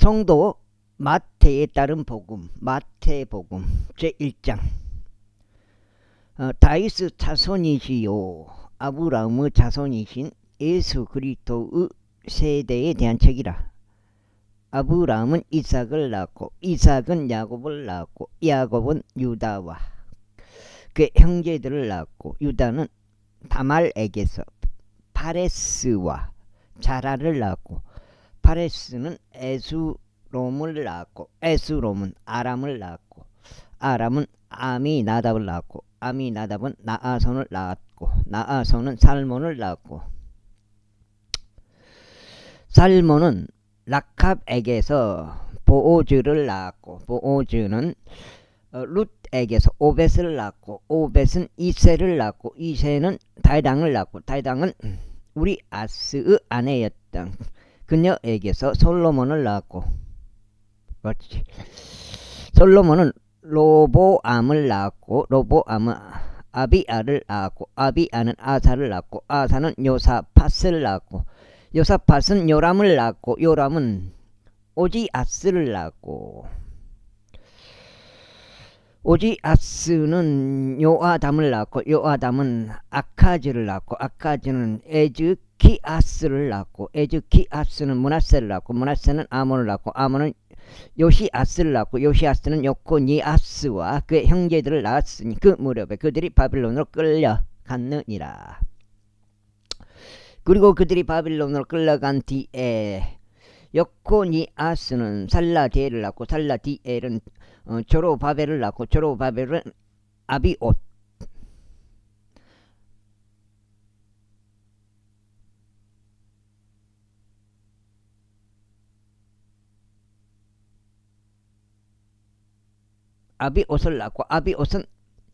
성도 마태에 따른 복음, 마태복음 제1장. 다윗의 자손이시요 아브라함의 자손이신 예수 그리스도의 세대에 대한 책이라. 아브라함은 이삭을 낳고 이삭은 야곱을 낳고 야곱은 유다와 그 형제들을 낳고 유다는 다말에게서 파레스와 자라를 낳고 파레스는 에스롬을 낳고 에스롬은 아람을 낳고 아람은 아미나답을 낳고 아미나답은 나아손을 낳았고 나아손은 살몬을 낳고 살몬은 라캅에게서 보오즈를 낳았고 보오즈는 룻에게서 오벳을 낳고 오벳은 이세를 낳고 이세는 다이당을 낳고 다이당은 우리 아스의 아내였던 그녀에게서 솔로몬을 낳았고 그렇지. 솔로몬은 로보암을 낳았고 로보암은 아비아를 낳았고 아비아는 아사를 낳고 아사는 요사팟을 낳았고 요사팟은 요람을 낳았고 요람은 오지아스를 낳았고 오지아스는 요아담을 낳고 요아담은 아카즈를 낳고 아카즈는 에즈키아스를 낳고 에즈키아스는 므낫세를 낳고 므낫세는 아몬을 낳고 아몬은 요시아스를 낳고 요시아스는 요코니아스와 그의 형제들을 낳았으니 그 무렵에 그들이 바빌론으로 끌려갔느니라. 그리고 그들이 바빌론으로 끌려간 뒤에 요코니아스는 살라디엘을 낳고 살라디엘은 조로바벨을 낳고 조로바벨은 아비옷 아비옷을 낳고 아비옷은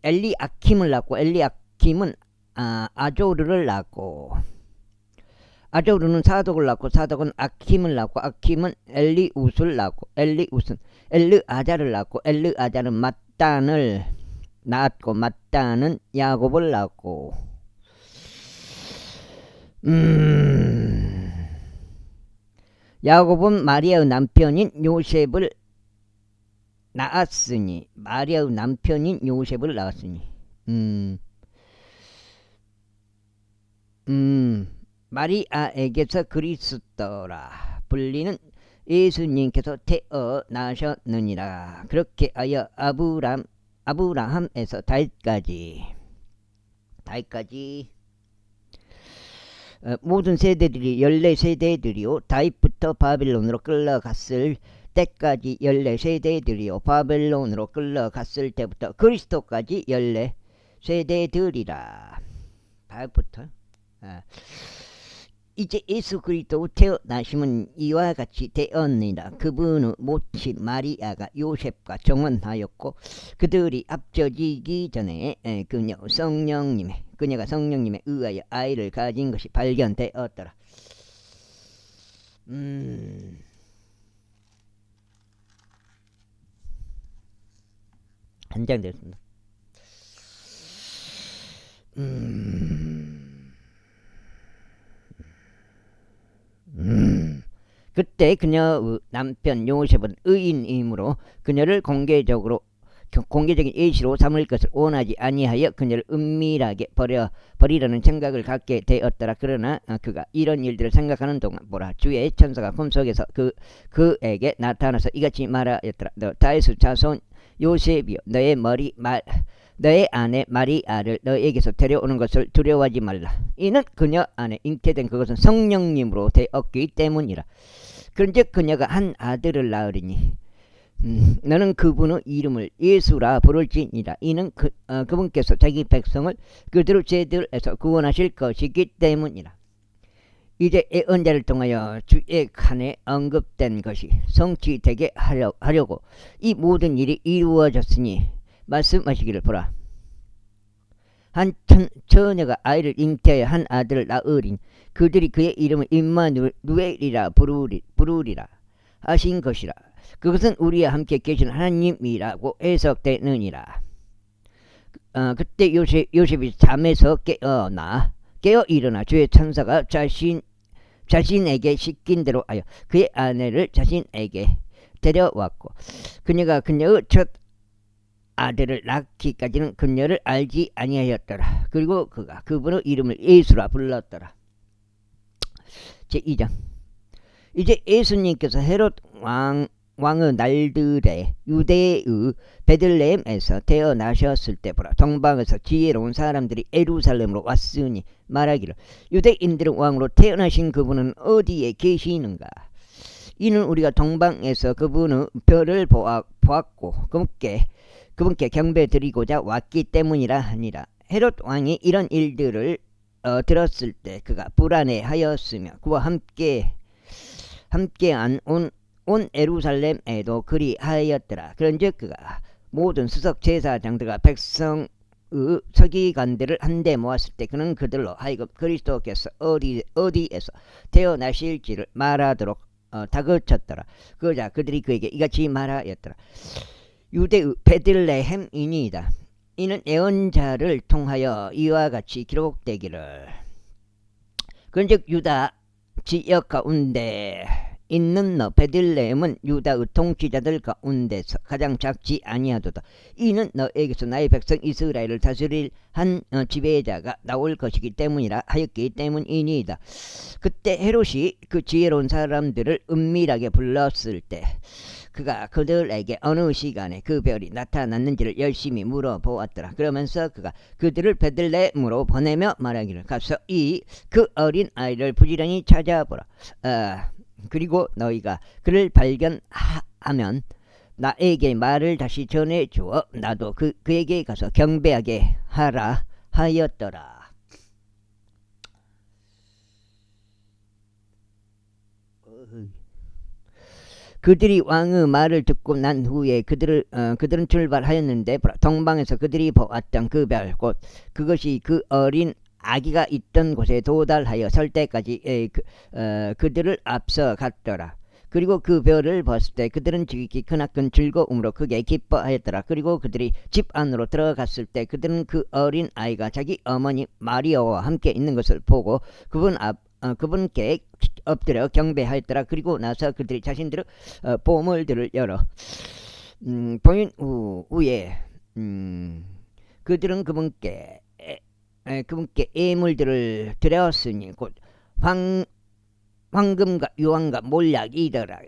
엘리아킴을 낳고 엘리아킴은 아조르를 낳고 아조르는 사독을 낳고 사독은 아킴을 낳고 아킴은 엘리웃을 낳고 엘리웃은 엘르아자를 낳고 엘르아자는 mat단을 낳았고 mat단은 야곱을 낳고 야곱은 마리아의 남편인 요셉을 낳았으니 마리아의 남편인 요셉을 낳았으니 마리아에게서 그리스도라 불리는 예수님께서 태어나셨느니라. 그렇게 하여 아브라함에서 다윗까지 모든 세대들이 14세대들이요 다윗부터 바빌론으로 끌려갔을 때까지 14세대들이요 바벨론으로 끌려갔을 때부터 그리스도까지 14세대들이라. 다윗부터 이제 예수 그리스도 태어나심은 이와 같이 되었느니라. 그분의 모친 마리아가 요셉과 정혼하였고 그들이 앞져지기 전에 그녀가 성령님에 의하여 아이를 가진 것이 발견되었더라. 한 장 됐습니다. 그때 그녀의 남편 요셉은 의인이므로 그녀를 공개적인 예시로 삼을 것을 원하지 아니하여 그녀를 은밀하게 버리려는 생각을 갖게 되었더라. 그러나 그가 이런 일들을 생각하는 동안 보라 주의 천사가 꿈속에서 그에게 나타나서 이같이 말하였더라. 너 다윗의 자손 요셉이여 너의 아내 마리아를 너에게서 데려오는 것을 두려워하지 말라. 이는 그녀 안에 잉태된 그것은 성령님으로 되었기 때문이라. 그런즉 그녀가 한 아들을 낳으리니 너는 그분의 이름을 예수라 부를지니라. 이는 그분께서 자기 백성을 그들의 죄들에서 구원하실 것이기 때문이라. 이제 예언자를 통하여 주의 칸에 언급된 것이 성취되게 하려고 이 모든 일이 이루어졌으니 말씀하시기를 보라. 한 처녀가 아이를 잉태하여 한 아들을 낳으린 그들이 그의 이름을 임마누엘이라 부르리라 하신 것이라. 그것은 우리와 함께 계신 하나님이라고 해석되느니라. 그때 요셉이 잠에서 깨어 일어나 주의 천사가 자신에게 시킨 대로 하여 그의 아내를 자신에게 데려왔고 그녀가 그녀의 첫 아들을 낳기까지는 그녀를 알지 아니하였더라. 그리고 그가 그분의 이름을 예수라 불렀더라. 제2장. 이제 예수님께서 헤롯 왕의 날들에 유대의 베들레헴에서 태어나셨을 때보라 동방에서 지혜로운 사람들이 예루살렘으로 왔으니 말하기를 유대인들은 왕으로 태어나신 그분은 어디에 계시는가. 이는 우리가 동방에서 그분의 별을 보았고 그분께 경배드리고자 왔기 때문이라 하니라. 헤롯 왕이 이런 일들을 들었을 때 그가 불안해하였으며 그와 함께한 온 예루살렘에도 그리하였더라. 그런즉 그가 모든 수석 제사장들과 백성의 서기관들을 한데 모았을 때 그는 그들로 하여금 그리스도께서 어디에서 태어나실지를 말하도록 다그쳤더라. 그러자 그들이 그에게 이같이 말하였더라. 유대의 베들레헴이니이다. 이는 예언자를 통하여 이와 같이 기록되기를 그런즉 유다 지역 가운데 있는 너 베들레헴은 유다의 통치자들 가운데서 가장 작지 아니하도다. 이는 너에게서 나의 백성 이스라엘을 다스릴 한 지배자가 나올 것이기 때문이라 하였기 때문이니이다. 그때 헤롯이 그 지혜로운 사람들을 은밀하게 불렀을 때 그가 그들에게 어느 시간에 그 별이 나타났는지를 열심히 물어보았더라. 그러면서 그가 그들을 베들레헴으로 보내며 말하기를 가서 그 어린 아이를 부지런히 찾아보라. 그리고 너희가 그를 발견하면 나에게 말을 다시 전해주어 나도 그에게 가서 경배하게 하라 하였더라. 그들이 왕의 말을 듣고 난 후에 그들은 출발하였는데 동방에서 그들이 보았던 그 별 곧 그것이 그 어린 아기가 있던 곳에 도달하여 설 때까지 그들을 앞서 갔더라. 그리고 그 별을 봤을 때 그들은 지극히 크나큰 즐거움으로 크게 기뻐하였더라. 그리고 그들이 집 안으로 들어갔을 때 그들은 그 어린 아이가 자기 어머니 마리아와 함께 있는 것을 보고 그분께 엎드려 경배하였더라. 그리고 나서 그들이 자신들의 보물들을 열어 보인 후에 그들은 그분께 예물들을 드렸으니 곧 황금과 유황과 몰약이더라.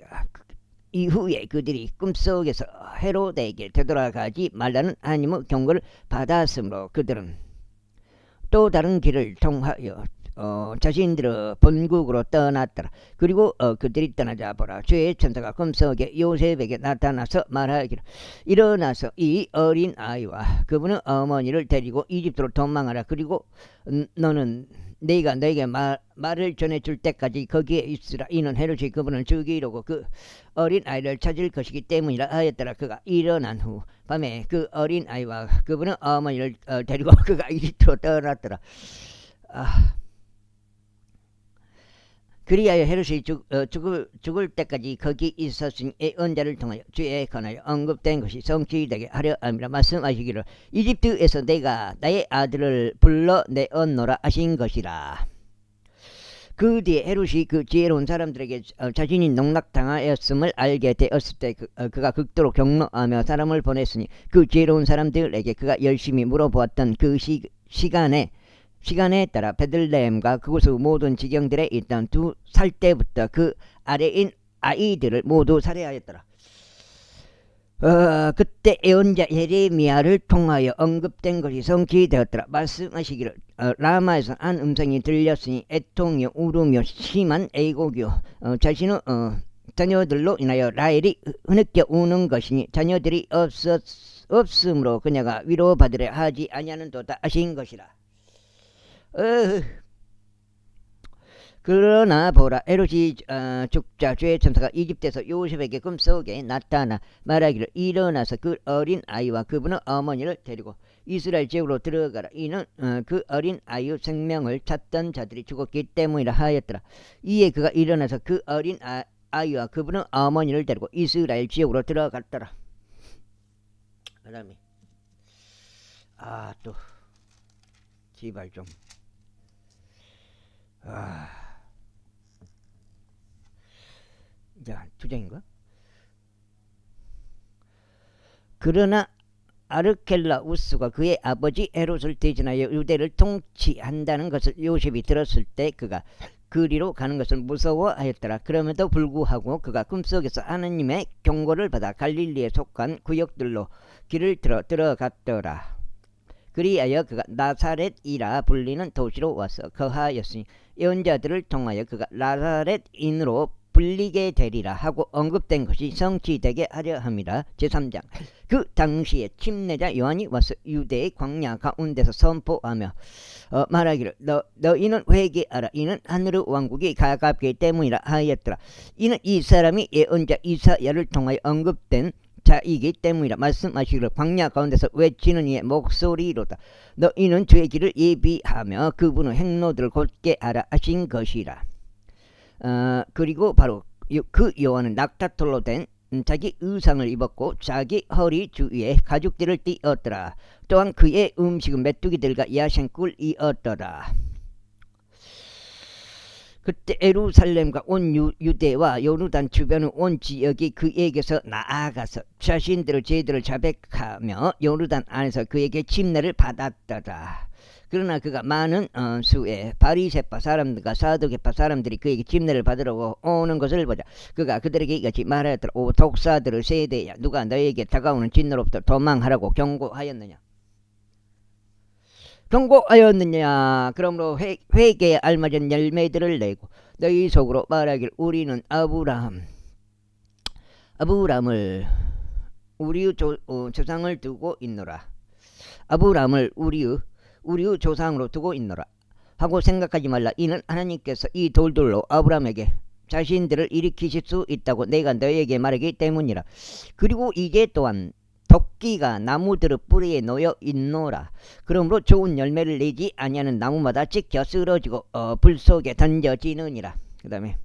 이후에 그들이 꿈속에서 헤롯에게 되돌아가지 말라는 하나님의 경고를 받았으므로 그들은 또 다른 길을 통하여 자신들의 본국으로 떠났더라. 그리고 그들이 떠나자 보라 주의 천사가 꿈속에 요셉에게 나타나서 말하기를 일어나서 이 어린 아이와 그분의 어머니를 데리고 이집트로 도망하라. 그리고 너는 내가 너에게 말을 전해줄 때까지 거기에 있으라. 이는 헤롯이 그분을 죽이려고 그 어린 아이를 찾을 것이기 때문이라 하였더라. 그가 일어난 후 밤에 그 어린 아이와 그분의 어머니를 데리고 그가 이집트로 떠났더라. 그리하여 헤롯이 죽을 때까지 거기 있었으니 예언자를 통하여 주에 관하여 언급된 것이 성취되게 하려 함이라. 말씀하시기를 이집트에서 내가 나의 아들을 불러내었노라 하신 것이라. 그 뒤에 헤롯이 그 지혜로운 사람들에게 자신이 농락당하였음을 알게 되었을 때 그가 극도로 경노하며 사람을 보냈으니 그 지혜로운 사람들에게 그가 열심히 물어보았던 그 시간에 따라 베들레헴과 그곳의 모든 지경들에 있던 2살 때부터 그 아래인 아이들을 모두 살해하였더라. 그때 예언자 예레미야를 통하여 언급된 것이 성취되었더라. 말씀하시기를 라마에서 한 음성이 들렸으니 애통이요 울음이요 심한 애곡이요 자신의 자녀들로 인하여 라헬이 흐느껴 우는 것이니 자녀들이 없으므로 그녀가 위로받으려 하지 아니하는도다 하신 것이라. 그러나 보라 헤롯이 죽자 주의 천사가 이집트에서 요셉에게 꿈속에 나타나 말하기를 일어나서 그 어린 아이와 그분의 어머니를 데리고 이스라엘 지역으로 들어가라. 이는 그 어린 아이의 생명을 찾던 자들이 죽었기 때문이라 하였더라. 이에 그가 일어나서 그 어린 아이와 그분의 어머니를 데리고 이스라엘 지역으로 들어갔더라. 그 다음에 또 제발 좀 두 장인가? 그러나 아르켈라우스가 그의 아버지 헤롯을 대신하여 유대를 통치한다는 것을 요셉이 들었을 때 그가 그리로 가는 것을 무서워하였더라. 그럼에도 불구하고 그가 꿈속에서 하느님의 경고를 받아 갈릴리에 속한 구역들로 길을 들어갔더라. 그리하여 그가 나사렛이라 불리는 도시로 와서 거하였으니 예언자들을 통하여 그가 나사렛인으로 불리게 되리라 하고 언급된 것이 성취되게 하려 함이라. 제3장. 그 당시에 침례자 요한이 와서 유대의 광야 가운데서 선포하며 말하기를 너희는 회개하라. 이는 하늘의 왕국이 가깝기 때문이라 하였더라. 이는 이 사람이 예언자 이사야를 통하여 언급된 자이기 때문이라 말씀하시기를 광야 가운데서 외치는 이의 목소리로다. 너희는 주의 길을 예비하며 그분의 행로들을 곧게 하라 하신 것이라. 그리고 바로 그 요한은 낙타털로 된 자기 의상을 입었고 자기 허리 주위에 가죽띠를 띠었더라. 또한 그의 음식은 메뚜기들과 야생꿀이었더라. 그때 예루살렘과 온 유대와 요르단 주변의 온 지역이 그에게서 나아가서 자신들의 죄들을 자백하며 요르단 안에서 그에게 침례를 받았더라. 그러나 그가 많은 수의 바리새파 사람들과 사두개파 사람들이 그에게 침례를 받으러 오는 것을 보자 그가 그들에게 이같이 말하였더라. 오 독사들의 세대야, 누가 너에게 다가오는 진노로부터 도망하라고 경고하였느냐. 그러므로 회개에 알맞은 열매들을 내고 너희 속으로 말하길 우리는 아브람을 우리의 조상을 두고 있노라. 아브람을 우리의 조상으로 두고 있노라 하고 생각하지 말라. 이는 하나님께서 이 돌들로 아브람에게 자신들을 일으키실 수 있다고 내가 너에게 말하기 때문이라. 그리고 이제 또한 도끼가 나무들의 뿌리에 놓여 있노라. 그러므로 좋은 열매를 내지 아니하는 나무마다 찍혀 쓰러지고 불 속에 던져지느니라. 그 다음에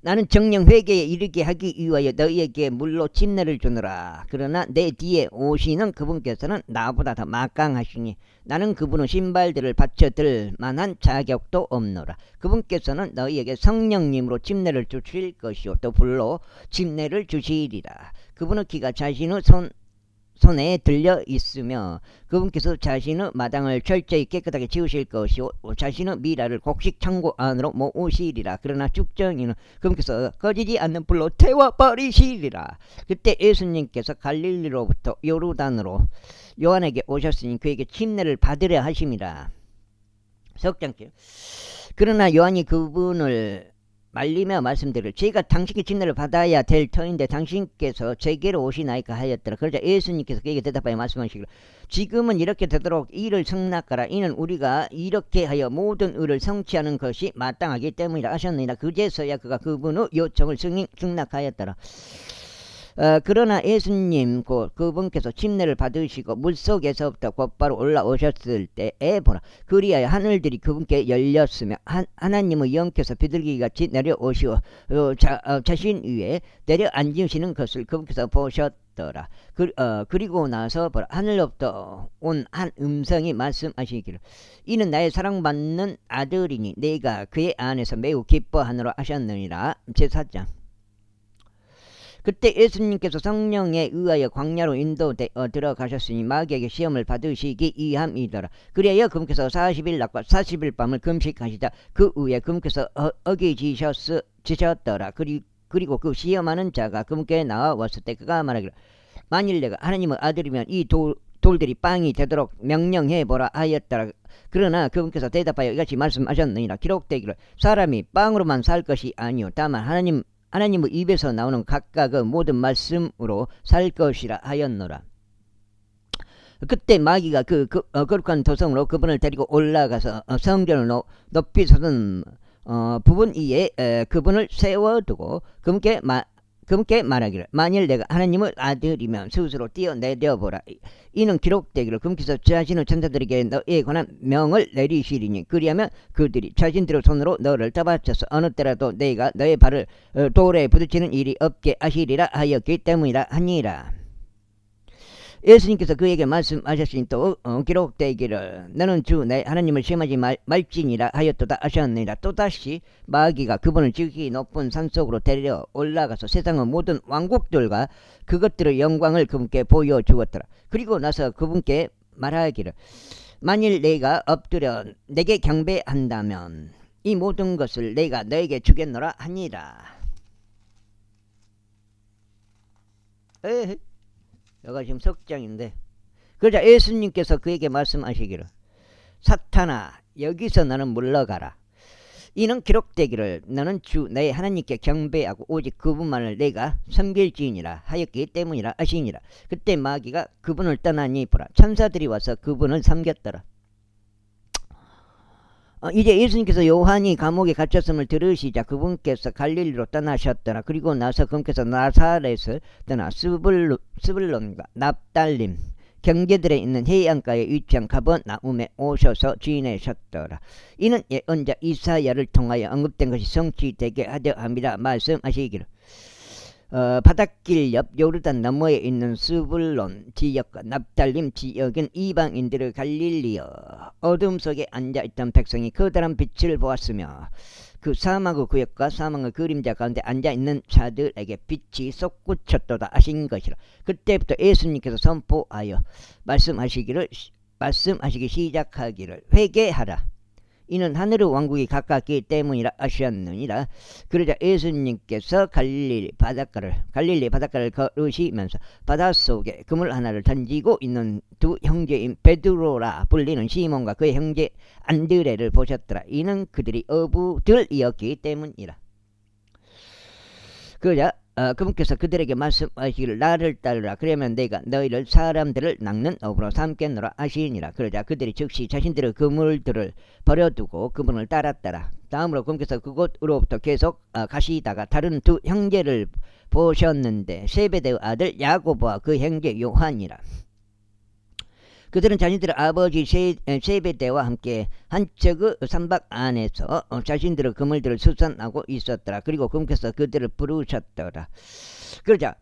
나는 정령 회개에 이르게 하기 위하여 너희에게 물로 침례를 주노라. 그러나 내 뒤에 오시는 그분께서는 나보다 더 막강하시니 나는 그분의 신발들을 받쳐들 만한 자격도 없노라. 그분께서는 너희에게 성령님으로 침례를 주실 것이요 또 불로 침례를 주시리라. 그분의 키가 자신의 손에 들려 있으며 그분께서 자신의 마당을 철저히 깨끗하게 지우실 것이요 자신의 미라를 곡식 창고 안으로 모으시리라. 그러나 죽정이는 그분께서 꺼지지 않는 불로 태워버리시리라. 그때 예수님께서 갈릴리로부터 요르단으로 요한에게 오셨으니 그에게 침례를 받으려 하심이라. 석장길. 그러나 요한이 그분을 말리며 말씀드릴 제가 당신께 침례를 받아야 될 터인데 당신께서 제게로 오시나이까 하였더라. 그러자 예수님께서 그에게 대답하여 말씀하시기를 지금은 이렇게 되도록 이를 승낙하라. 이는 우리가 이렇게 하여 모든 의를 성취하는 것이 마땅하기 때문이라 하셨느니라. 그제서야 그가 그분의 요청을 승낙하였더라. 그러나 예수님 그분께서 침례를 받으시고 물속에서부터 곧바로 올라오셨을 때에 보라 그리하여 하늘들이 그분께 열렸으며 하나님의 영께서 비둘기같이 내려오시어 자신 위에 내려앉으시는 것을 그분께서 보셨더라. 그리고 나서 보라 하늘로부터 온 한 음성이 말씀하시기를 이는 나의 사랑받는 아들이니 내가 그의 안에서 매우 기뻐하노라 하셨느니라. 제4장. 그때 예수님께서 성령에 의하여 광야로 인도되어 들어가셨으니 마귀에게 시험을 받으시기 위함이더라. 그리하여 그분께서 40일 낮과 40일 밤을 금식하시다 그 후에 그분께서 어기지셨더라. 그리고 그 시험하는 자가 그분께 나와왔을 때 그가 말하기를 만일 내가 하나님의 아들이면 이 돌들이 빵이 되도록 명령해보라 하였더라. 그러나 그분께서 대답하여 이같이 말씀하셨느니라. 기록되기를 사람이 빵으로만 살 것이 아니요 다만 하나님의 입에서 나오는 각각의 모든 말씀으로 살 것이라 하였노라. 그때 마귀가 거룩한 도성으로 그분을 데리고 올라가서 성전을 높이 솟은 부분 위에 그분을 세워두고 그분께 말하기를 만일 내가 하나님의 아들이면 스스로 뛰어내려보라. 이는 기록되기를 그분께서 자신의 천사들에게 너에 관한 명을 내리시리니 그리하면 그들이 자신들의 손으로 너를 떠받쳐서 어느 때라도 내가 너의 발을 돌에 부딪히는 일이 없게 하시리라 하였기 때문이라 하니라. 예수님께서 그에게 말씀하셨으니 또 기록되기를 너는 주 내 하나님을 시험하지 말지니라 하였도다 하셨느니라. 또다시 마귀가 그분을 지극히 높은 산속으로 데려 올라가서 세상의 모든 왕국들과 그것들의 영광을 그분께 보여주었더라. 그리고 나서 그분께 말하기를 만일 내가 엎드려 내게 경배한다면 이 모든 것을 내가 너에게 주겠노라 하니라. 여기가 지금 석장인데, 그러자 예수님께서 그에게 말씀하시기를 사탄아 여기서 너는 물러가라. 이는 기록되기를 너는 주 내 하나님께 경배하고 오직 그분만을 내가 섬길지니라 하였기 때문이라 하시니라. 그때 마귀가 그분을 떠나니 보라 천사들이 와서 그분을 섬겼더라. 이제 예수님께서 요한이 감옥에 갇혔음을 들으시자 그분께서 갈릴리로 떠나셨더라. 그리고 나서 그분께서 나사렛을 떠나 스불론과 납달림 경계들에 있는 해안가에 위치한 가버나움에 오셔서 지내셨더라. 이는 예언자 이사야를 통하여 언급된 것이 성취되게 하려 함이라 말씀하시기를 바닷길 옆 요르단 너머에 있는 스불론 지역과 납달림 지역인 이방인들의 갈릴리여 어둠 속에 앉아있던 백성이 커다란 빛을 보았으며 그 사망의 구역과 사망의 그림자 가운데 앉아있는 자들에게 빛이 솟구쳤도다 하신 것이라. 그때부터 예수님께서 선포하여 말씀하시기 시작하기를 회개하라. 이는 하늘의 왕국이 가깝기 때문이라 하셨느니라. 그러자 예수님께서 갈릴리 바닷가를 걸으시면서 바닷속에 그물 하나를 던지고 있는 두 형제인 베드로라 불리는 시몬과 그의 형제 안드레를 보셨더라. 이는 그들이 어부들이었기 때문이라. 그러자 그분께서 그들에게 말씀하시기를 나를 따르라. 그러면 내가 너희를 사람들을 낚는 어부로 삼겠노라 하시니라. 그러자 그들이 즉시 자신들의 그물들을 버려두고 그분을 따랐더라. 다음으로 그분께서 그곳으로부터 계속 가시다가 다른 두 형제를 보셨는데 세베대의 아들 야고보와 그 형제 요한이라. 그들은 자신들의 아버지 세베대와 함께 한척의 선박 안에서 자신들의 그물들을 수선하고 있었더라. 그리고 그분께서 그들을 부르셨더라. 그러자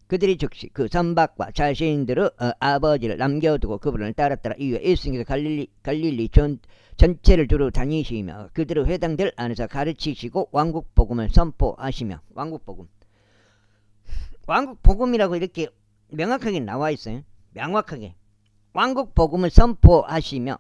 그들이 즉시 그 선박과 자신들의 아버지를 남겨두고 그분을 따랐더라. 이후에 예수님께서 갈릴리 전체를 두루 다니시며 그들의 회당들 안에서 가르치시고 왕국복음을 선포하시며 왕국복음이라고 이렇게 명확하게 나와 있어요. 명확하게 왕국 복음을 선포하시며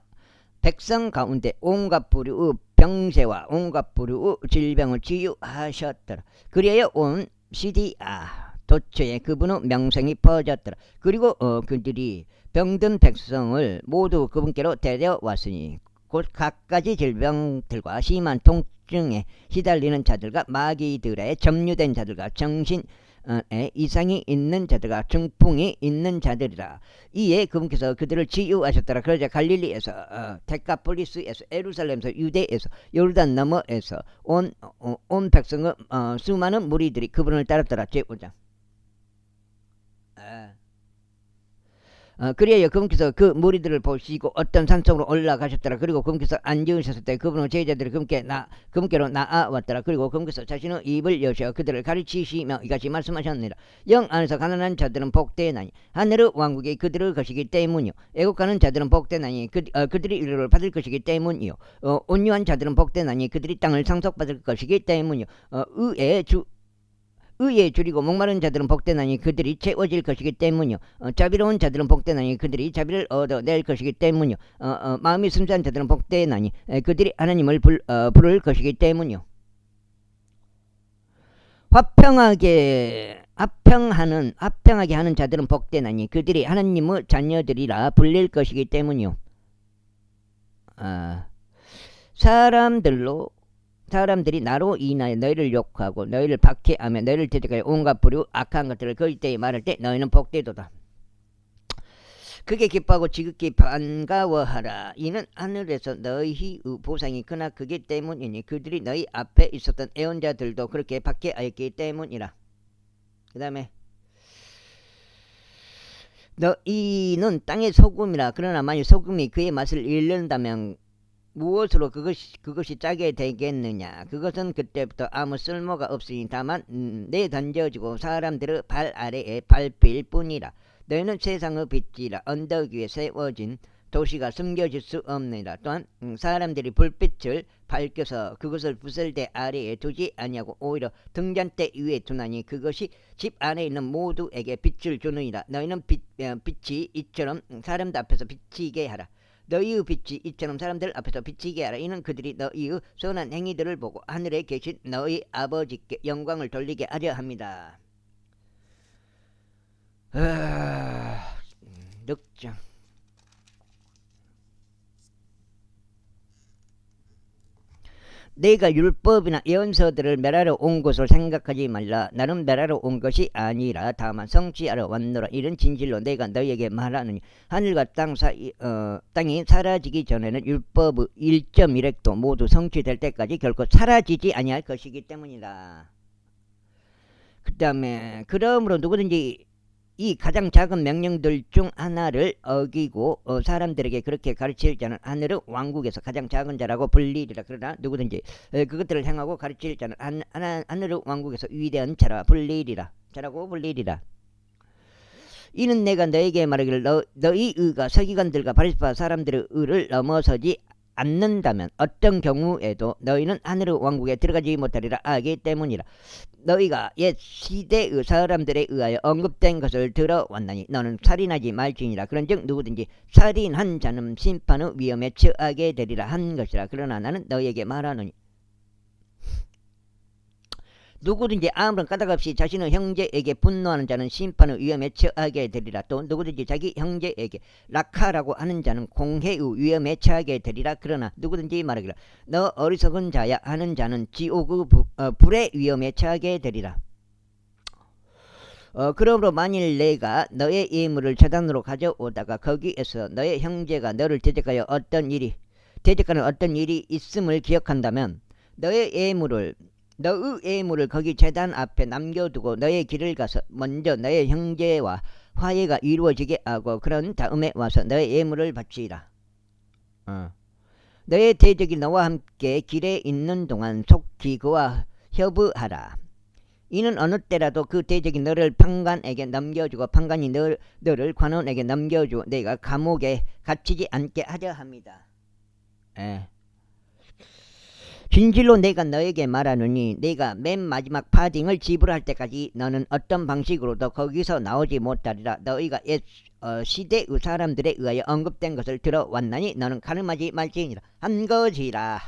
백성 가운데 온갖 부류의 병세와 온갖 부류의 질병을 치유하셨더라. 그리하여 온 시디아 도처에 그분의 명성이 퍼졌더라. 그리고 그들이 병든 백성을 모두 그분께로 데려왔으니 곧 각가지 질병들과 심한 통증에 시달리는 자들과 마귀들에 점유된 자들과 정신 이상이 있는 자들과 중풍이 있는 자들이라. 이에 그분께서 그들을 치유하셨더라. 그러자 갈릴리에서 데카폴리스에서 예루살렘에서 유대에서 요르단 너머에서 온 백성의 수많은 무리들이 그분을 따랐더라. 제5장. 그리하여 그분께서 그 무리들을 보시고 어떤 산속으로 올라가셨더라. 그리고 그분께서 앉으셨을 때 그분의 제자들이 그분께로 나아왔더라. 그리고 그분께서 자신의 입을 여셔 그들을 가르치시며 이같이 말씀하셨느니라. 영 안에서 가난한 자들은 복되나니 하늘의 왕국이 그들의 것이기 때문이요 애국하는 자들은 복되나니 그들이 위로를 받을 것이기 때문이요 온유한 자들은 복되나니 그들이 땅을 상속받을 것이기 때문이요 의에 줄이고 목마른 자들은 복되나니 그들이 채워질 것이기 때문이요 자비로운 자들은 복되나니 그들이 자비를 얻어낼 것이기 때문이요 마음이 순수한 자들은 복되나니 그들이 하나님을 부를 것이기 때문이요 화평하게 하는 자들은 복되나니 그들이 하나님의 자녀들이라 불릴 것이기 때문이요 사람들이 나로 인하여 너희를 욕하고 너희를 박해하며 너희를 대적하여 온갖 부류 악한 것들을 거짓 때에 말할 때 너희는 복되도다. 크게 기뻐하고 지극히 반가워하라. 이는 하늘에서 너희의 보상이 크나 크기 때문이니 그들이 너희 앞에 있었던 애언자들도 그렇게 박해하였기 때문이라. 그 다음에 너희는 땅의 소금이라. 그러나 만일 소금이 그의 맛을 잃는다면 무엇으로 그것이 짜게 되겠느냐. 그것은 그때부터 아무 쓸모가 없으니 다만 내던져지고 사람들의 발 아래에 밟힐 뿐이라. 너희는 세상의 빛이라. 언덕 위에 세워진 도시가 숨겨질 수 없느니라. 또한 사람들이 불빛을 밝혀서 그것을 부설대 아래에 두지 아니하고 오히려 등잔대 위에 두나니 그것이 집 안에 있는 모두에게 빛을 주느니라. 너희는 빛이 이처럼 사람들 앞에서 비치게 하라. 너희의 빛이 이처럼 사람들 앞에서 비치게 하라. 이는 그들이 너희의 선한 행위들을 보고 하늘에 계신 너희 아버지께 영광을 돌리게 하려 합니다. 6장. 내가 율법이나 예언서들을 멸하러 온 것을 생각하지 말라. 나는 멸하러 온 것이 아니라 다만 성취하러 왔노라. 이런 진실로 내가 너희에게 말하느니 하늘과 땅이 사라지기 전에는 율법의 1.1획도 모두 성취될 때까지 결코 사라지지 아니할 것이기 때문이다. 그 다음에 그러므로 누구든지 이 가장 작은 명령들 중 하나를 어기고 사람들에게 그렇게 가르칠 자는 하늘의 왕국에서 가장 작은 자라고 불리리라. 그러나 누구든지 그것들을 행하고 가르칠 자는 하늘의 왕국에서 위대한 자라고 불리리라. 이는 내가 너에게 말하기를 너희 의가 서기관들과 바리새파 사람들의 의를 넘어서지 않는다면 어떤 경우에도 너희는 하늘의 왕국에 들어가지 못하리라 하기 때문이라. 너희가 옛 시대의 사람들에 의하여 언급된 것을 들어왔나니 너는 살인하지 말지니라. 그런즉 누구든지 살인한 자는 심판의 위험에 처하게 되리라 한 것이라. 그러나 나는 너희에게 말하노니 누구든지 아무런 까닭 없이 자신의 형제에게 분노하는 자는 심판의 위험에 처하게 되리라. 또 누구든지 자기 형제에게 락하라고 하는 자는 공회의 위험에 처하게 되리라. 그러나 누구든지 말하기를 너 어리석은 자야 하는 자는 지옥의 불의 위험에 처하게 되리라. 그러므로 만일 내가 너의 예물을 제단으로 가져오다가 거기에서 너의 형제가 너를 대적하여 대적하는 어떤 일이 있음을 기억한다면 너의 예물을 거기 제단 앞에 남겨두고 너의 길을 가서 먼저 너의 형제와 화해가 이루어지게 하고 그런 다음에 와서 너의 예물을 바치라. 너의 대적이 너와 함께 길에 있는 동안 속히 그와 협의하라. 이는 어느 때라도 그 대적이 너를 판관에게 넘겨주고 판관이 너를 관원에게 넘겨주고 내가 감옥에 갇히지 않게 하려 합니다. 진실로 내가 너에게 말하노니 내가 맨 마지막 파딩을 지불할 때까지 너는 어떤 방식으로도 거기서 나오지 못하리라. 너희가 옛 시대의 사람들에 의하여 언급된 것을 들어왔나니 너는 가늠하지 말지니라 한 것이라.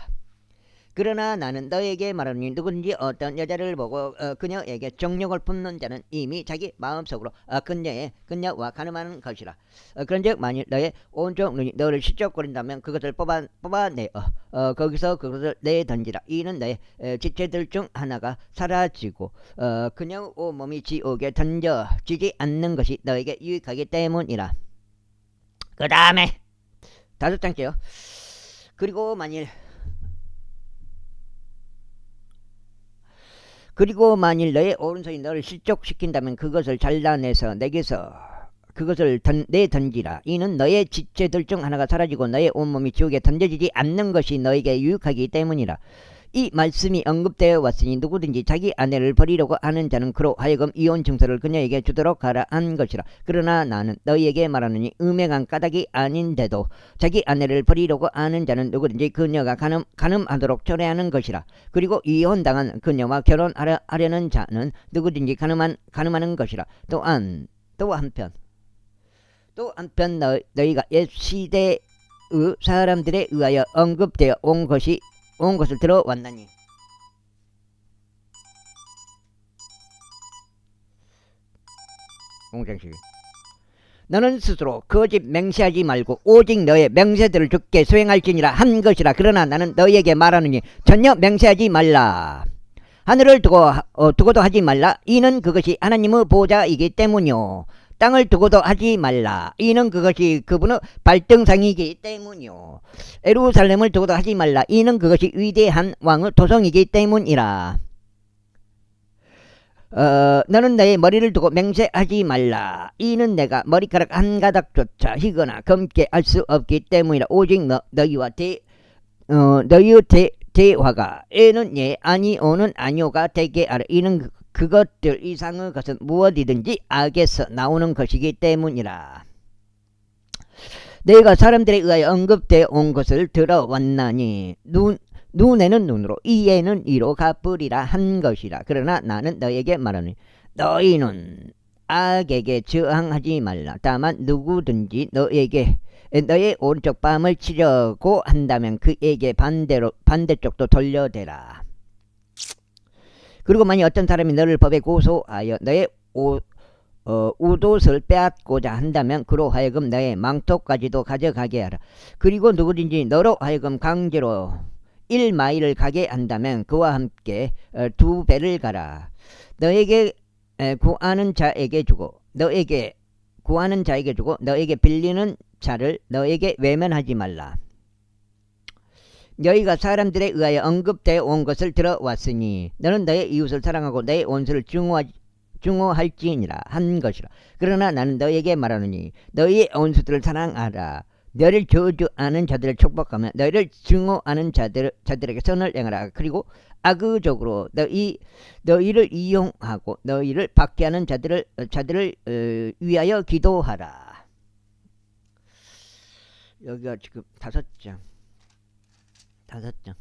그러나 나는 너에게 말하노니 누구든지 어떤 여자를 보고 그녀에게 정욕을 품는 자는 이미 자기 마음속으로 그녀와 가늠하는 것이라. 그런즉 만일 너의 온종 눈이 너를 시적거린다면 그것을 뽑아내어 거기서 그것을 내던지라. 이는 너의 지체들 중 하나가 사라지고 그녀의 온몸이 지옥에 던져지지 않는 것이 너에게 유익하기 때문이라. 그 다음에 5장째요. 그리고 만일 너의 오른손이 너를 실족시킨다면 그것을 잘라내서 내게서 그것을 내던지라. 이는 너의 지체들 중 하나가 사라지고 너의 온몸이 지옥에 던져지지 않는 것이 너에게 유익하기 때문이라. 이 말씀이 언급되어 왔으니 누구든지 자기 아내를 버리려고 하는 자는 그로 하여금 이혼 증서를 그녀에게 주도록 하라 한 것이라. 그러나 나는 너희에게 말하느니 음행한 까닭이 아닌데도 자기 아내를 버리려고 하는 자는 누구든지 그녀가 간음하도록 철회하는 것이라. 그리고 이혼당한 그녀와 결혼하려는 자는 누구든지 간음하는 것이라. 또 한편 너희가 옛 시대의 사람들에 의하여 언급되어 온 것을 들어왔나니 너는 스스로 거짓 맹세하지 말고 오직 너의 맹세들을 주께 수행할지니라 한 것이라. 그러나 나는 너희에게 말하느니 전혀 맹세하지 말라. 하늘을 두고도 하지 말라. 이는 그것이 하나님의 보좌이기 때문이요. 땅을 두고도 하지 말라. 이는 그것이 그분의 발등상이기 때문이요. 예루살렘을 두고도 하지 말라. 이는 그것이 위대한 왕의 도성이기 때문이라. 너는 너의 머리를 두고 맹세하지 말라. 이는 내가 머리카락 한 가닥조차 희거나 검게 할 수 없기 때문이라. 오직 너희의 대화가 에는 예 아니 오는 아니오가 되게 하라. 이는 그것들 이상의 것은 무엇이든지 악에서 나오는 것이기 때문이라. 내가 사람들에 의하여 언급되어 온 것을 들어왔나니 눈에는 눈으로 이에는 이로 갚으리라 한 것이라. 그러나 나는 너에게 말하니 너희는 악에게 저항하지 말라. 다만 누구든지 너의 오른쪽 뺨을 치려고 한다면 그에게 반대쪽도 돌려대라. 그리고 만약 어떤 사람이 너를 법에 고소하여 너의 우옷을 빼앗고자 한다면 그로 하여금 너의 망토까지도 가져가게 하라. 그리고 누구든지 너로 하여금 강제로 1마일을 가게 한다면 그와 함께 2배를 가라. 너에게 구하는 자에게 주고 너에게 빌리는 자를 너에게 외면하지 말라. 너희가 사람들에 의하여 언급되어 온 것을 들어왔으니 너는 너의 이웃을 사랑하고 너의 원수를 증오할지니라 한 것이라. 그러나 나는 너에게 말하노니 너희의 원수들을 사랑하라. 너를 저주하는 자들을 축복하며 너희를 증오하는 자들에게 선을 행하라. 그리고 악의적으로 너희를 이용하고 너희를 박해하는 자들을 위하여 기도하라. 여기가 지금 5장. 5장이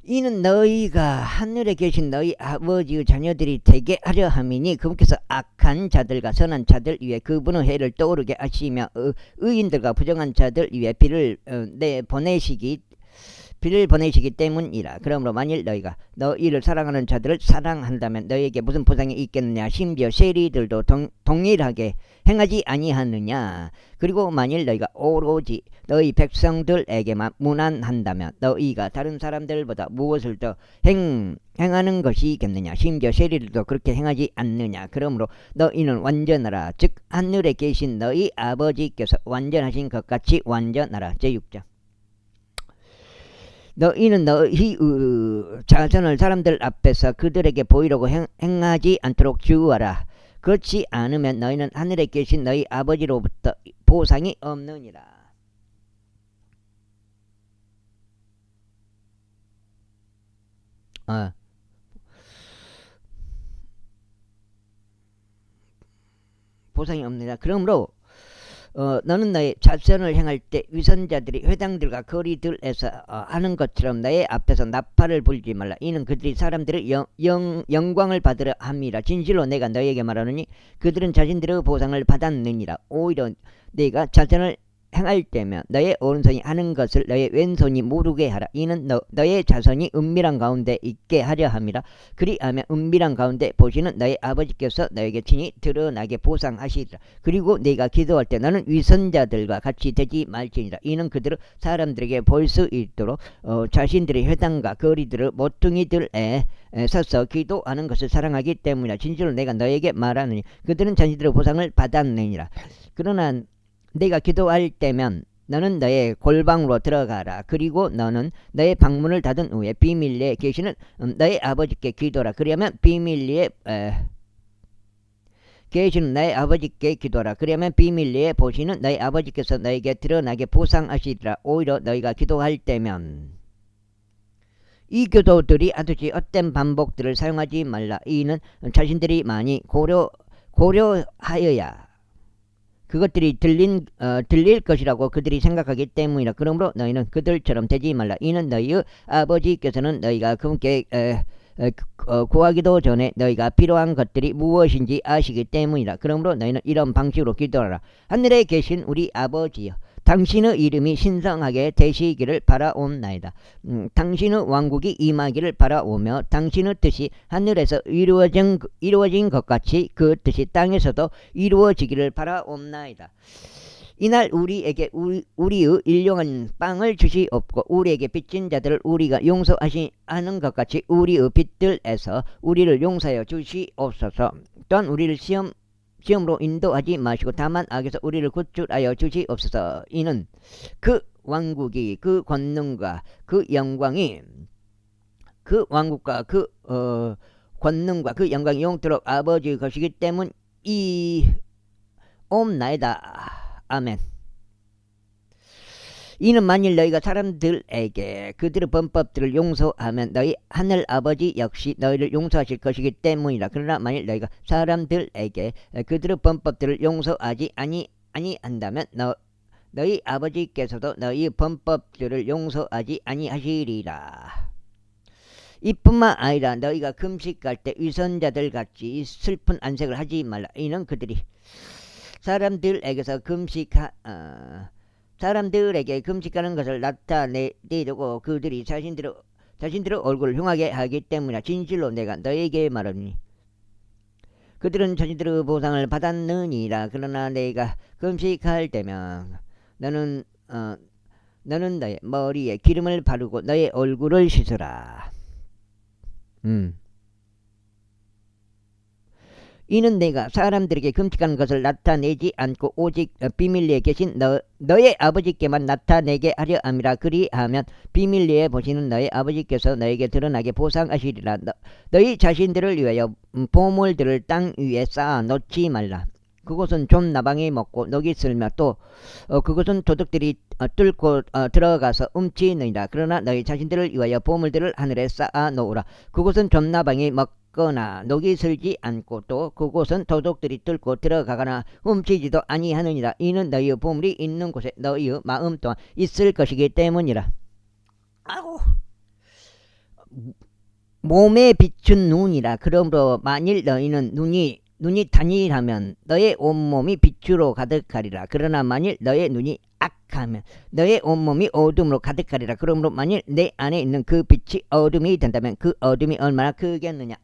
이는 너희가 하늘에 계신 너희 아버지의 자녀들이 되게 하려 함이니 그분께서 악한 자들과 선한 자들 위에 그분의 해를 떠오르게 하시며 의인들과 부정한 자들 위에 비를 보내시기 때문이라. 그러므로 만일 너희가 너희를 사랑하는 자들을 사랑한다면 너희에게 무슨 보상이 있겠느냐. 심지어 세리들도 동일하게 행하지 아니하느냐. 그리고 만일 너희가 오로지 너희 백성들에게만 무난한다면 너희가 다른 사람들보다 무엇을 더 행하는 것이겠느냐. 심지어 세리들도 그렇게 행하지 않느냐. 그러므로 너희는 완전하라. 즉 하늘에 계신 너희 아버지께서 완전하신 것 같이 완전하라. 제6장. 너희는 너희 자손을 사람들 앞에서 그들에게 보이려고 행하지 않도록 주의하라. 그렇지 않으면 너희는 하늘에 계신 너희 아버지로부터 보상이 없느니라. 보상이 없느니라. 그러므로 너는 너의 자선을 행할 때 위선자들이 회당들과 거리들에서 하는 것처럼 너의 앞에서 나팔을 불지 말라. 이는 그들이 사람들의 영광을 받으려 함이라. 진실로 내가 너에게 말하노니 그들은 자신들의 보상을 받았느니라. 오히려 네가 자선을 행할 때면 너의 오른손이 하는 것을 너의 왼손이 모르게 하라. 이는 너의 자손이 은밀한 가운데 있게 하려 함이라. 그리하면 은밀한 가운데 보시는 너의 아버지께서 너에게 친히 드러나게 보상하시리라. 그리고 네가 기도할 때 너는 위선자들과 같이 되지 말지니라. 이는 그들은 사람들에게 볼 수 있도록 자신들의 회당과 거리들의 모퉁이들에 서서 기도하는 것을 사랑하기 때문이라. 진실로 내가 너에게 말하느니 그들은 자신들의 보상을 받았느니라. 그러나 내가 기도할 때면 너는 너의 골방으로 들어가라. 그리고 너는 너의 방문을 닫은 후에 비밀리에 계시는 너의 아버지께 기도하라. 그러면 비밀리에 계시는 너의 아버지께 기도하라. 그러면 비밀리에 보시는 너의 아버지께서 너에게 드러나게 보상하시리라. 오히려 너희가 기도할 때면 이 기도들이 아두지 헛된 반복들을 사용하지 말라. 이는 자신들이 많이 고려하여야 그것들이 들릴 것이라고 그들이 생각하기 때문이라. 그러므로 너희는 그들처럼 되지 말라. 이는 너희의 아버지께서는 너희가 그분께 구하기도 전에 너희가 필요한 것들이 무엇인지 아시기 때문이라. 그러므로 너희는 이런 방식으로 기도하라. 하늘에 계신 우리 아버지여, 당신의 이름이 신성하게 되시기를 바라옵나이다. 당신의 왕국이 임하기를 바라오며 당신의 뜻이 하늘에서 이루어진 것 같이 그 뜻이 땅에서도 이루어지기를 바라옵나이다. 이날 우리에게 우리의 일용한 빵을 주시옵고 우리에게 빚진 자들을 우리가 용서하지 않은 것 같이 우리의 빚들에서 우리를 용서하여 주시옵소서. 또한 우리를 시험으로 인도하지 마시고 다만 악에서 우리를 구출하여 주시옵소서. 이는 그 왕국이 그 권능과 그 영광이 그 왕국과 그 권능과 그 영광이 영토록 아버지의 것이기 때문이옵나이다. 아멘. 이는 만일 너희가 사람들에게 그들의 범법들을 용서하면 너희 하늘 아버지 역시 너희를 용서하실 것이기 때문이라. 그러나 만일 너희가 사람들에게 그들의 범법들을 용서하지 아니한다면 너희 아버지께서도 너희 범법들을 용서하지 아니하시리라. 이뿐만 아니라 너희가 금식할 때 위선자들 같이 슬픈 안색을 하지 말라. 이는 그들이 사람들에게 금식하는 것을 나타내려고 그들이 자신들의 얼굴을 흉하게 하기 때문이라. 진실로 내가 너에게 말하니 그들은 자신들의 보상을 받았느니라. 그러나 내가 금식할 때면 너는 너의 머리에 기름을 바르고 너의 얼굴을 씻으라. 이는 내가 사람들에게 금식하는 것을 나타내지 않고 오직 비밀리에 계신 너의 아버지께만 나타내게 하려 함이라. 그리하면 비밀리에 보시는 너의 아버지께서 너에게 드러나게 보상하시리라. 너희 자신들을 위하여 보물들을 땅 위에 쌓아 놓지 말라. 그곳은 좀 나방이 먹고 녹이 슬며 또 그곳은 도둑들이 뚫고 들어가서 훔치느니라. 그러나 너희 자신들을 위하여 보물들을 하늘에 쌓아 놓으라. 그곳은 좀 나방이 먹거나 녹이 슬지 않고 또 그곳은 도둑들이 뚫고 들어가거나 훔치지도 아니하느니라. 이는 너희의 보물이 있는 곳에 너희의 마음 또한 있을 것이기 때문이라. 아고 몸에 비춘 눈이라. 그러므로 만일 너희는 눈이 단일하면 너의 온몸이 빛으로 가득하리라. 그러나 만일 너의 눈이 악하면 너의 온몸이 어둠으로 가득하리라. 그러므로 만일 내 안에 있는 그 빛이 어둠이 된다면 그 어둠이 얼마나 크겠느냐.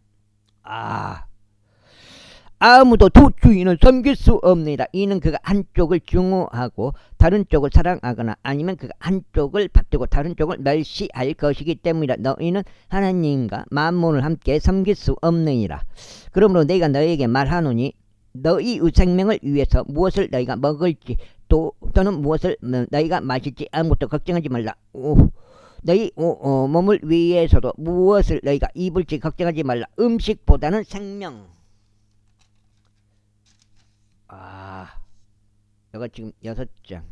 아무도 두 주인을 섬길 수 없느니라. 이는 그가 한쪽을 증오하고 다른 쪽을 사랑하거나 아니면 그가 한쪽을 받들고 다른 쪽을 멸시할 것이기 때문이라. 너희는 하나님과 만몬을 함께 섬길 수 없느니라. 그러므로 내가 너희에게 말하노니 너희의 생명을 위해서 무엇을 너희가 먹을지 또는 무엇을 너희가 마실지 아무것도 걱정하지 말라. 너희 몸을 위해서도 무엇을 너희가 입을지 걱정하지 말라. 음식보다는 생명. 이거 지금 6장.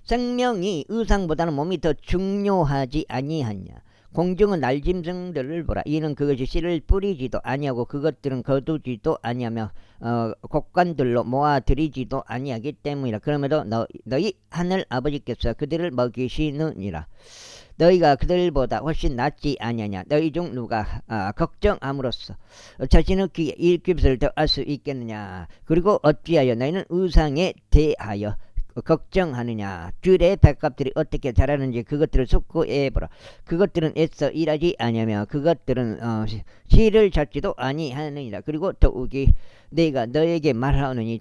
생명이 의상보다는 몸이 더 중요하지 아니하냐. 공중의 날짐승들을 보라. 이는 그것이 씨를 뿌리지도 아니하고 그것들은 거두지도 아니하며 곡간들로 모아들이지도 아니하기 때문이라. 그럼에도 너희 하늘 아버지께서 그들을 먹이시느니라. 너희가 그들보다 훨씬 낫지 아니하냐. 너희 중 누가 걱정함으로써 자신의 귀에 일깃을 더할 수 있겠느냐. 그리고 어찌하여 너희는 의상에 대하여 걱정하느냐. 들의 백합들이 어떻게 자라는지 그것들을 숙고해보라. 그것들은 애써 일하지 아니하며 그것들은 씨를 찾지도 아니하느니라. 그리고 더욱이 내가 너에게 말하노니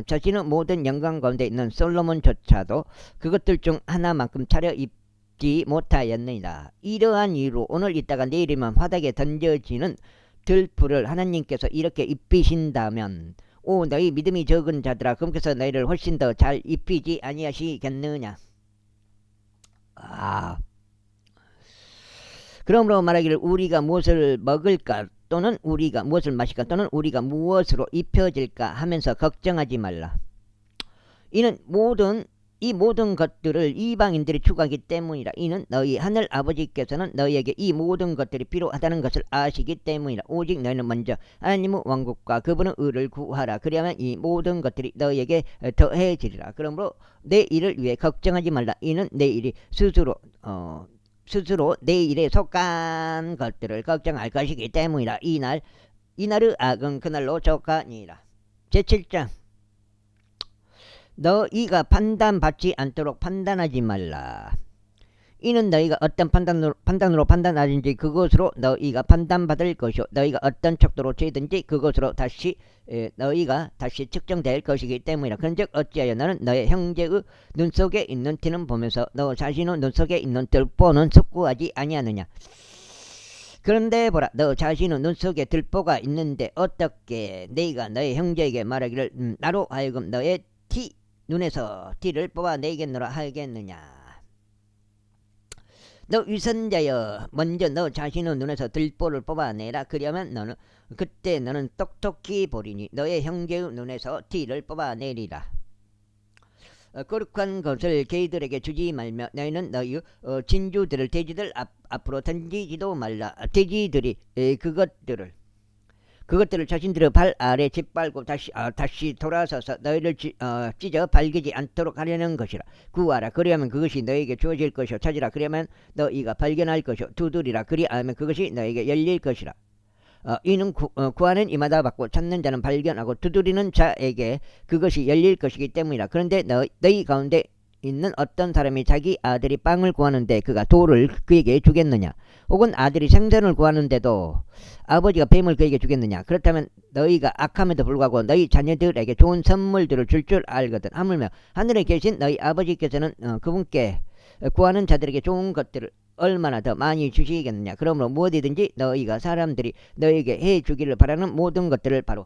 자신의 모든 영광 가운데 있는 솔로몬조차도 그것들 중 하나만큼 차려입지 못하였느니라. 이러한 이유로 오늘 있다가 내일이면 바닥에 던져지는 들풀을 하나님께서 이렇게 입히신다면 너희 믿음이 적은 자들아, 그분께서 너희를 훨씬 더 잘 입히지 아니하시겠느냐. 그러므로 말하기를 우리가 무엇을 먹을까 또는 우리가 무엇을 마실까 또는 우리가 무엇으로 입혀질까 하면서 걱정하지 말라. 이 모든 것들을 이방인들이 추구하기 때문이라. 이는 너희 하늘 아버지께서는 너희에게 이 모든 것들이 필요하다는 것을 아시기 때문이라. 오직 너희는 먼저 하나님의 왕국과 그분의 의를 구하라. 그리하면 이 모든 것들이 너희에게 더해지리라. 그러므로 내 일을 위해 걱정하지 말라. 이는 내 일이 스스로 내 일에 속한 것들을 걱정할 것이기 때문이라. 이날의 악은 그날로 족하니라. 제7장. 너희가 판단받지 않도록 판단하지 말라. 이는 너희가 어떤 판단으로 판단하든지 그것으로 너희가 판단받을 것이요 너희가 어떤 척도로 죄든지 그것으로 너희가 다시 측정될 것이기 때문이라. 그런즉 어찌하여 너는 너의 형제의 눈 속에 있는 티는 보면서 너 자신의 눈 속에 있는 들보는 숙고하지 아니하느냐. 그런데 보라, 너 자신의 눈 속에 들보가 있는데 어떻게 네가 너의 형제에게 말하기를 나로 하여금 너의 눈에서 띠를 뽑아내겠노라 하겠느냐. 너 위선자여, 먼저 너 자신의 눈에서 들보를 뽑아내라. 그러면 그때 너는 똑똑히 보리니 너의 형제의 눈에서 띠를 뽑아내리라. 거룩한 것을 걔들에게 주지 말며 너희는 너희 진주들을 돼지들 앞으로 던지지도 말라. 돼지들이 그것들을 자신들의 발 아래 짓밟고 다시 돌아서서 너희를 찢어 발기지 않도록 하려는 것이라. 구하라. 그리하면 그것이 너에게 주어질 것이요. 찾으라. 그리하면 너희가 발견할 것이요. 두드리라. 그리하면 그것이 너에게 열릴 것이라. 이는 구하는 이마다 받고 찾는 자는 발견하고 두드리는 자에게 그것이 열릴 것이기 때문이라. 그런데 너희 가운데 있는 어떤 사람이 자기 아들이 빵을 구하는데 그가 돌을 그에게 주겠느냐? 혹은 아들이 생선을 구하는데도 아버지가 뱀을 그에게 주겠느냐? 그렇다면 너희가 악함에도 불구하고 너희 자녀들에게 좋은 선물들을 줄 알거든. 하물며 하늘에 계신 너희 아버지께서는 그분께 구하는 자들에게 좋은 것들을 얼마나 더 많이 주시겠느냐. 그러므로 무엇이든지 너희가 사람들이 너희에게 해주기를 바라는 모든 것들을 바로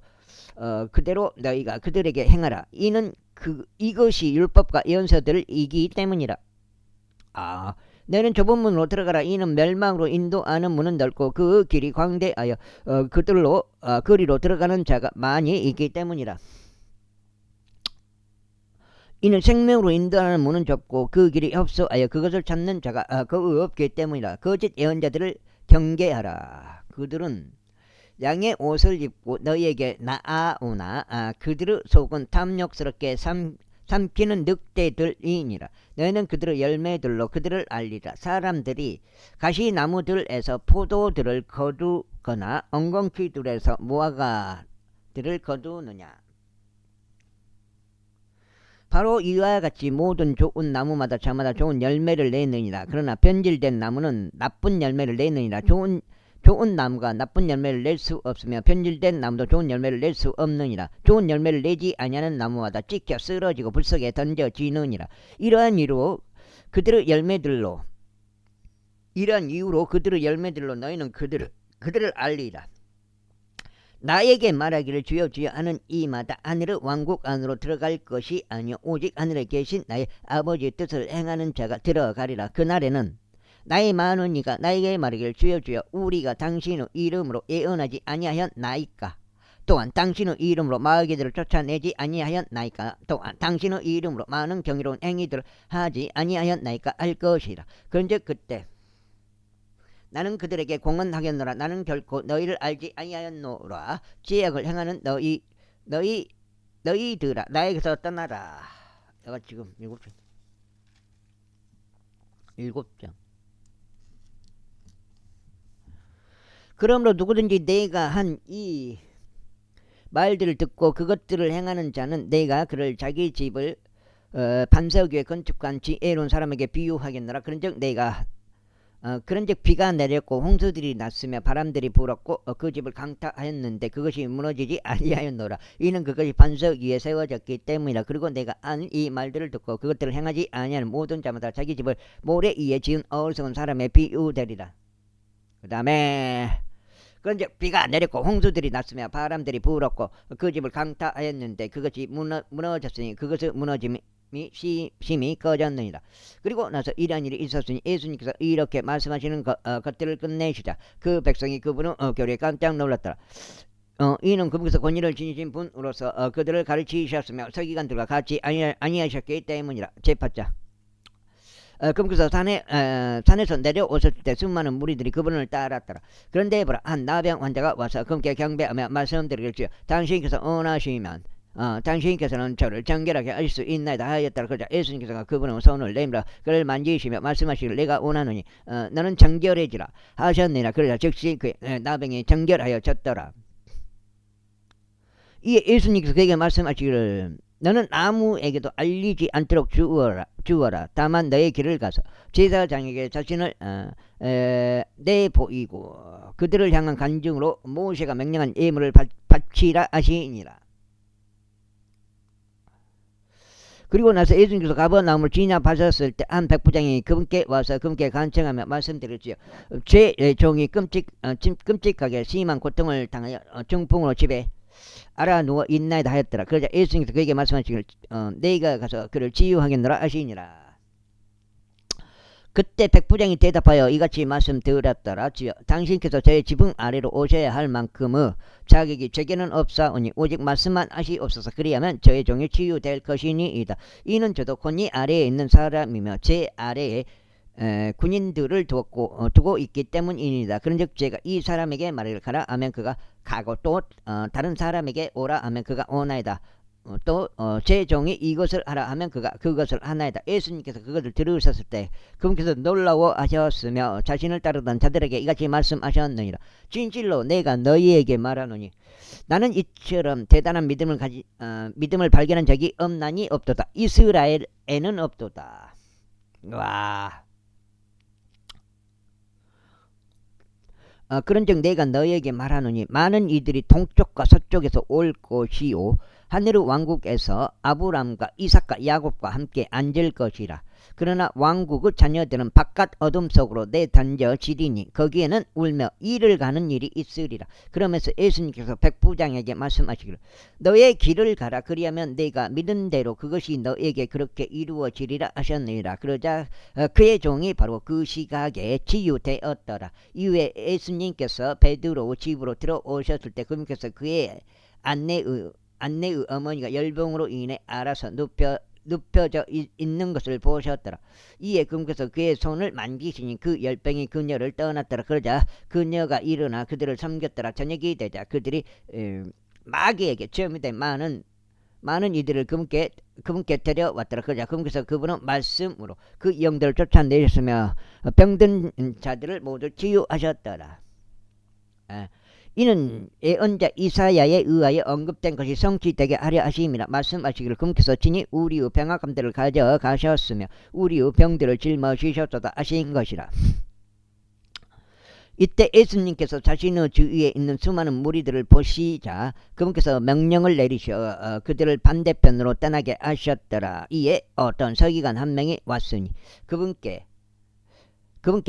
그대로 너희가 그들에게 행하라. 이는 이것이 율법과 예언서들을 이기 때문이라. 너는 좁은 문으로 들어가라. 이는 멸망으로 인도하는 문은 넓고 그 길이 광대하여 그들로 거리로 들어가는 자가 많이 있기 때문이라. 이는 생명으로 인도하는 문은 좁고 그 길이 협소하여 그것을 찾는 자가 거의 없기 때문이라. 거짓 예언자들을 경계하라. 그들은 양의 옷을 입고 너희에게 나아오나 그들의 속은 탐욕스럽게 삼키는 늑대들이니라. 너희는 그들의 열매들로 그들을 알리라. 사람들이 가시나무들에서 포도들을 거두거나 엉겅퀴들에서 무화과들을 거두느냐. 바로 이와 같이 모든 좋은 나무마다 저마다 좋은 열매를 내느니라. 그러나 변질된 나무는 나쁜 열매를 내느니라. 좋은 나무가 나쁜 열매를 낼 수 없으며 변질된 나무도 좋은 열매를 낼 수 없느니라. 좋은 열매를 내지 아니하는 나무마다 찢겨 쓰러지고 불속에 던져지느니라. 이러한 이유로 그들의 열매들로 너희는 그들을 알리라. 나에게 말하기를 주여 주여 하는 이마다 하늘의 왕국 안으로 들어갈 것이 아니요 오직 하늘에 계신 나의 아버지의 뜻을 행하는 자가 들어가리라. 그날에는 나의 많은 이가 나에게 말하기를 주여 주여 우리가 당신의 이름으로 예언하지 아니하였나이까? 또한 당신의 이름으로 마귀들을 쫓아내지 아니하였나이까? 또한 당신의 이름으로 많은 경이로운 행위들을 하지 아니하였나이까? 할 것이라. 그런즉 그때 나는 그들에게 공언하겠노라. 나는 결코 너희를 알지 아니하였노라. 죄악을 행하는 너희들아 나에게서 떠나라. 내가 지금 7장. 그러므로 누구든지 내가 한 이 말들을 듣고 그것들을 행하는 자는 내가 그를 자기 집을 반석 위에 건축한 지혜로운 사람에게 비유하겠노라. 그런즉 비가 내렸고 홍수들이 났으며 바람들이 불었고 그 집을 강타하였는데 그것이 무너지지 아니하였노라. 이는 그것이 반석 위에 세워졌기 때문이라. 그리고 내가 한 이 말들을 듣고 그것들을 행하지 아니하는 모든 자마다 자기 집을 모래 위에 지은 어리석은 사람의 비유되리라. 그 다음에 그런즉 비가 내렸고 홍수들이 났으며 바람들이 불었고 그 집을 강타하였는데 그것이 무너졌으니 그것의 무너짐이 심히 꺼졌느니라. 그리고 나서 이러한 일이 있었으니 예수님께서 이렇게 말씀하시는 것들을 끝내시자 그 백성이 그분의 교리에 깜짝 놀랐더라. 이는 그분께서 권위를 지니신 분으로서 그들을 가르치셨으며 서기관들과 같이 아니하셨기 때문이라. 제8장. 그분께서 산에서 내려오셨을 때 수많은 무리들이 그분을 따랐더라. 그런데 보라, 한 나병 환자가 와서 그분께 경배하며 말씀드리기를 당신께서 원하시면 당신께서는 저를 정결하게 하실 수 있나이다 하였더라. 그러자 예수님께서 그분의 손을 내밀어 그를 만지시며 말씀하시기를 내가 원하노니 너는 정결해지라 하셨느니라. 그러자 즉시 그 나병이 정결하여졌더라. 이에 예수님께서 그에게 말씀하시기를 너는 아무에게도 알리지 않도록 주어라. 다만 너의 길을 가서 제사장에게 자신을 내보이고 그들을 향한 간증으로 모세가 명령한 예물을 바치라 하시니라. 그리고 나서 예수님께서 가버나움을 진압하셨을 때 한 백부장이 그분께 와서 그분께 간청하며 말씀드렸지요. 제 종이 끔찍하게 심한 고통을 당하여 중풍으로 집에 알아 누워 있나이다 하였더라. 그러자 예수님께서 그에게 말씀하시기를 너희가 가서 그를 치유하겠노라 하시니라. 그때 백부장이 대답하여 이같이 말씀드렸더라. 주여 당신께서 저의 지붕 아래로 오셔야 할 만큼의 자격이 제게는 없사오니 오직 말씀만 하시옵소서. 그리하면 저의 종이 치유될 것이니이다. 이는 저도 권위 아래에 있는 사람이며 제 아래에 군인들을 두고 있기 때문이니다. 그런즉 제가 이 사람에게 말을 가라 하면 그가 가고 또 다른 사람에게 오라 하면 그가 오나이다. 또 제 종이 이것을 하라 하면 그가 그것을 하나이다. 예수님께서 그것을 들으셨을 때 그분께서 놀라워하셨으며 자신을 따르던 자들에게 이같이 말씀하셨느니라. 진실로 내가 너희에게 말하노니 나는 이처럼 대단한 믿음을 발견한 적이 없나니 없도다. 이스라엘에는 없도다. 와. 그런즉 내가 너희에게 말하노니 많은 이들이 동쪽과 서쪽에서 올 것이요 하늘의 왕국에서 아브람과 이삭과 야곱과 함께 앉을 것이라. 그러나 왕국의 자녀들은 바깥 어둠 속으로 내던져지리니 거기에는 울며 이를 가는 일이 있으리라. 그러면서 예수님께서 백부장에게 말씀하시기를 너의 길을 가라. 그리하면 내가 믿은 대로 그것이 너에게 그렇게 이루어지리라 하셨느니라. 그러자 그의 종이 바로 그 시각에 치유되었더라. 이후에 예수님께서 베드로 집으로 들어오셨을 때 그분께서 그의 안내의 어머니가 열병으로 인해 알아서 눕혀져 있는 것을 보셨더라. 이에 그분께서 그의 손을 만지시니 그 열병이 그녀를 떠났더라. 그러자 그녀가 일어나 그들을 섬겼더라. 저녁이 되자 그들이 마귀에게 체험된 많은 이들을 그분께 데려왔더라. 그러자 그분께서 그분은 말씀으로 그 영들을 쫓아내셨으며 병든 자들을 모두 치유하셨더라. 이는 예언자 이사야에 의하여 언급된 것이 성취되게 하려 하심이라. 말씀하시기를 그분께서 친히 우리의 병악함들을 가져가셨으며 우리의 병들을 짊어지셨도다 하신 것이라. 이때 예수님께서 자신의 주위에 있는 수많은 무리들을 보시자 그분께서 명령을 내리셔 그들을 반대편으로 떠나게 하셨더라. 이에 어떤 서기관 한 명이 왔으니 그분께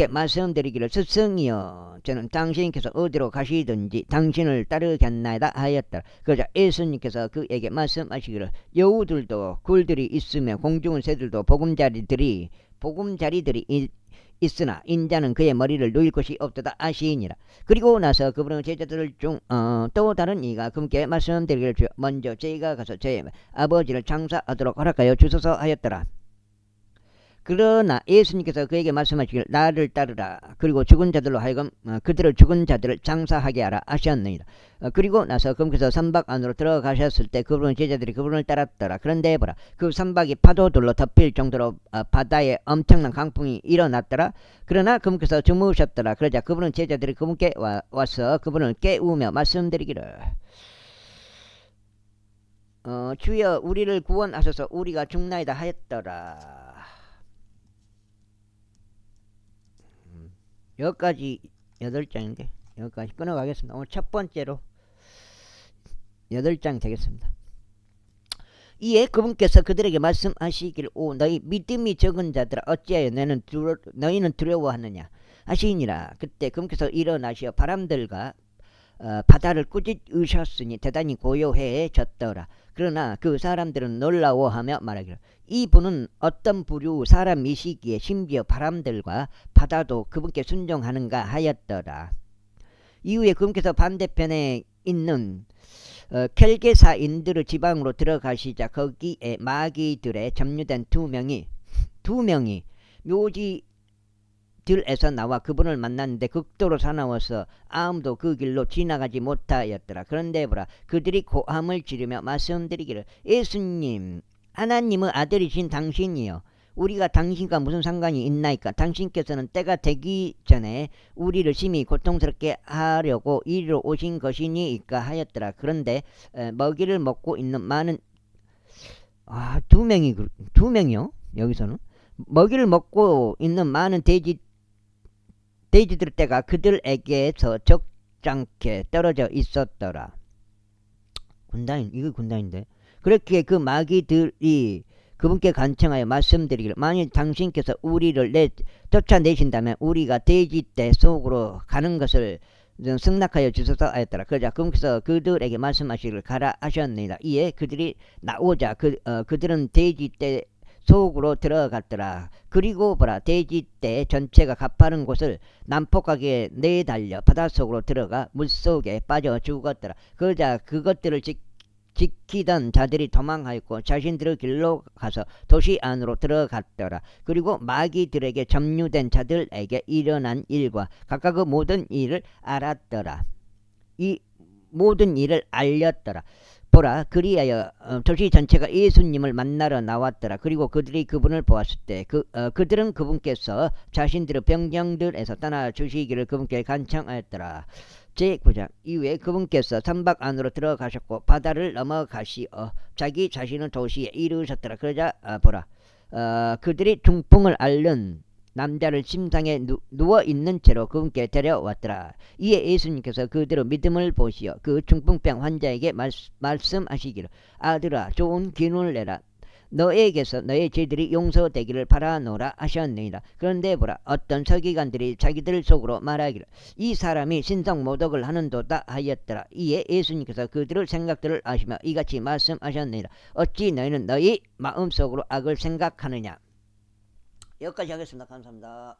말씀드리기를 스승이여 저는 당신께서 어디로 가시든지 당신을 따르겠나이다 하였더라. 그러자 예수님께서 그에게 말씀하시기를 여우들도 굴들이 있으며 공중의 새들도 보금자리들이 있으나 인자는 그의 머리를 누일 곳이 없도다 하시니라. 그리고 나서 그분은 제자들 중 또 다른 이가 그분께 말씀드리기를 주여 먼저 제가 가서 제 아버지를 장사하도록 허락하여 주소서 하였더라. 그러나 예수님께서 그에게 말씀하시기를 나를 따르라. 그리고 죽은 자들로 하여금 그들을 죽은 자들을 장사하게 하라 하셨느니라. 그리고 나서 그분께서 선박 안으로 들어가셨을 때 그분은 제자들이 그분을 따랐더라. 그런데 보라 그 선박이 파도들로 덮일 정도로 바다에 엄청난 강풍이 일어났더라. 그러나 그분께서 주무셨더라. 그러자 그분은 제자들이 그분께 와서 그분을 깨우며 말씀드리기를 주여 우리를 구원하소서 우리가 죽나이다 하였더라. 여기까지 8장인데 여기까지 끊어가겠습니다. 오늘 첫 번째로 8장 되겠습니다. 이에 그분께서 그들에게 말씀하시기를 너희 믿음이 적은 자들아 어찌하여 너희는 두려워하느냐 하시니라. 그때 그분께서 일어나시어 바람들과 바다를 꾸짖으셨으니 대단히 고요해졌더라. 그러나 그 사람들은 놀라워하며 말하기를 이분은 어떤 부류 사람이시기에 심지어 바람들과 바다도 그분께 순종하는가 하였더라. 이후에 그분께서 반대편에 있는 켈게사인들의 지방으로 들어가시자 거기에 마귀들에 점유된 두 명이 묘지들에서 나와 그분을 만났는데 극도로 사나워서 아무도 그 길로 지나가지 못하였더라. 그런데 보라 그들이 고함을 지르며 말씀드리기를 예수님 하나님의 아들이신 당신이여 우리가 당신과 무슨 상관이 있나이까. 당신께서는 때가 되기 전에 우리를 심히 고통스럽게 하려고 이리로 오신 것이니이까 하였더라. 그런데 먹이를 먹고 있는 많은 두 명이요 여기서는 먹이를 먹고 있는 많은 돼지들 떼가 그들에게서 적잖게 떨어져 있었더라. 이거 군단인데. 그렇게 그 마귀들이 그분께 간청하여 말씀드리기를 만일 당신께서 우리를 쫓아내신다면 우리가 돼지떼 속으로 가는 것을 승낙하여 주소서 하였더라. 그러자 그분께서 그들에게 말씀하시기를 가라 하셨느니라. 이에 그들이 나오자 그들은 돼지떼 속으로 들어갔더라. 그리고 보라, 돼지떼 전체가 가파른 곳을 난폭하게 내달려 바닷속으로 들어가 물속에 빠져 죽었더라. 그러자 그것들을 지키던 자들이 도망하였고 자신들의 길로 가서 도시 안으로 들어갔더라. 그리고 마귀들에게 점유된 자들에게 일어난 일과 각각의 모든 일을 알았더라. 이 모든 일을 알렸더라. 보라, 그리하여 도시 전체가 예수님을 만나러 나왔더라. 그리고 그들이 그분을 보았을 때 그들은 그분께서 자신들의 병정들에서 떠나 주시기를 그분께 간청하였더라. 제9장 이후에 그분께서 선박 안으로 들어가셨고 바다를 넘어가시어 자기 자신의 도시에 이르셨더라. 그러자 보라, 그들이 중풍을 앓는 남자를 침상에 누워있는 채로 그분께 데려왔더라. 이에 예수님께서 그들의 믿음을 보시어 그 중풍병 환자에게 말씀하시기를 아들아, 좋은 기운을 내라. 너에게서 너의 죄들이 용서되기를 바라노라 하셨느니라. 그런데 보라, 어떤 서기관들이 자기들 속으로 말하기를 이 사람이 신성 모독을 하는도다 하였더라. 이에 예수님께서 그들의 생각들을 아시며 이같이 말씀하셨느니라. 어찌 너희는 너희 마음속으로 악을 생각하느냐. 여기까지 하겠습니다. 감사합니다.